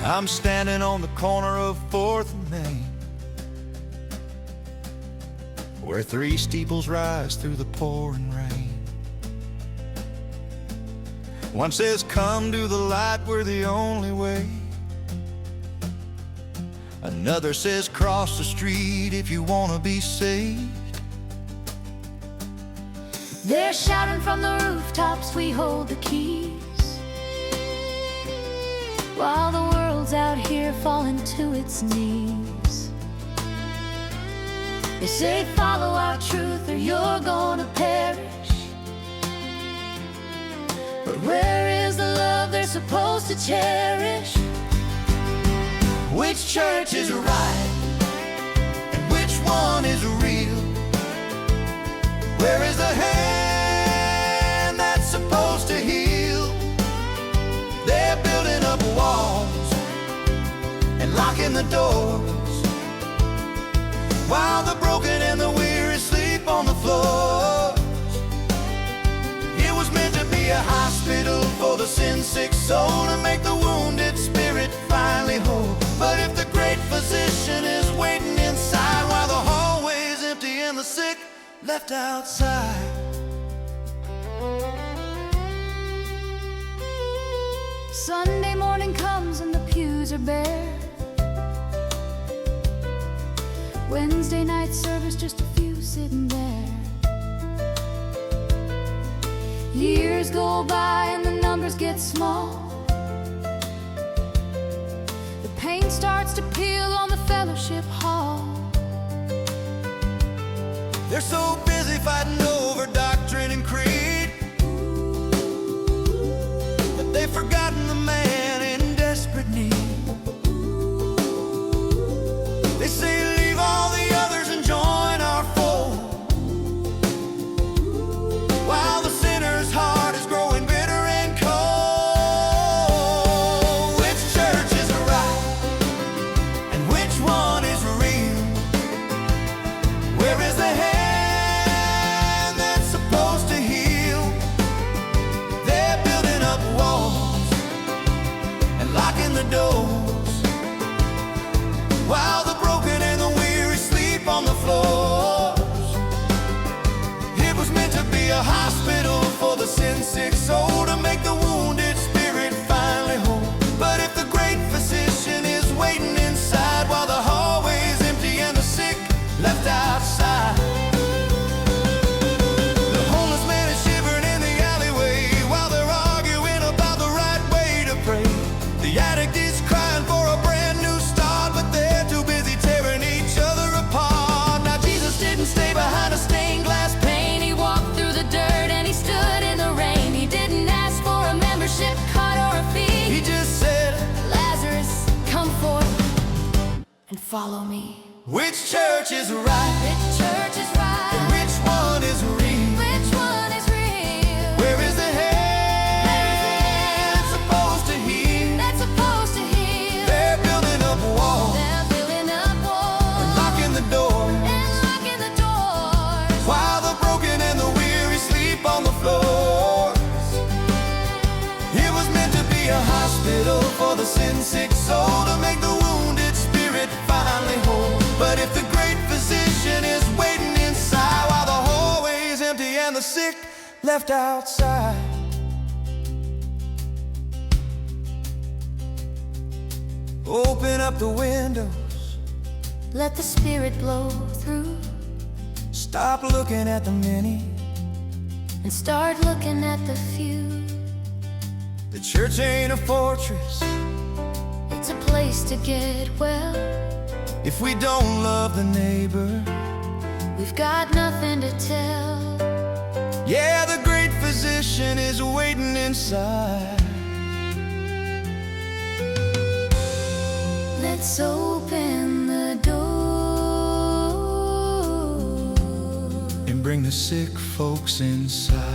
I'm standing on the corner of 4th and Main, where 3 steeples rise through the pouring rain. One says, come to the light, we're the only way. Another says, cross the street if you want to be saved. They're shouting from the rooftops, we hold the keys, while the world's out here falling to its knees. They say follow our truth or you're gonna perish. But where is the love they're supposed to cherish? Which church is right and which one is real? Where is the hand that's supposed to heal? They're building up walls and locking the doors, while the broken and the weary sleep on the floors. It was meant to be a hospital for the sin-sick soul, to make the wounded spirit finally whole. But if the great physician is waiting inside, while the hallway's empty and the sick left outside. Sunday morning comes and the pews are bare. Wednesday night service, just a few sitting there. Years go by and the numbers get small. The paint starts to peel on the fellowship hall. They're so busy fighting over doctrine and creed that they've forgotten the man in desperate need. They say leave all the others and join our fold, while the sinner's heart is growing bitter and cold. Which church is right and which one is real? Where is the hand that's supposed to heal? They're building up walls and locking the doors, while the broken and the weary sleep on the floors. It was meant to be a hospital for the sin-sick soul, to make the wounded spirit finally whole. But if the great physician is waiting inside, while the hallway's empty and the sick left outside. The homeless man is shivering in the alleyway, while they're arguing about the right way to pray. The addict is crying for a brand new start, but they're too busy tearing each other apart. Now Jesus didn't stay behind a stained glass pane. He walked through the dirt and he stood in the rain. He didn't ask for a membership card or a fee. He just said, Lazarus, come forth and follow me. which church is right Which church is and right? which one is real? Which one is real? Where is the hand supposed to heal? That's supposed to heal. They're building up walls They're building up walls and locking the doors, and locking the doors, while the broken and the weary sleep on the floors. It was meant to be a hospital for the sin-sick soul, to make the wounded spirit finally whole. But if the great physician is waiting inside, while the hallway's empty and the sick left outside. Open up the windows, let the Spirit blow through, stop looking at the many. and start looking at the few. The church ain't a fortress It's a place to get well. if we don't love the neighbor. We've got nothing to tell. Yeah, the great physician is waiting inside. Let's open the door And bring the sick folks inside.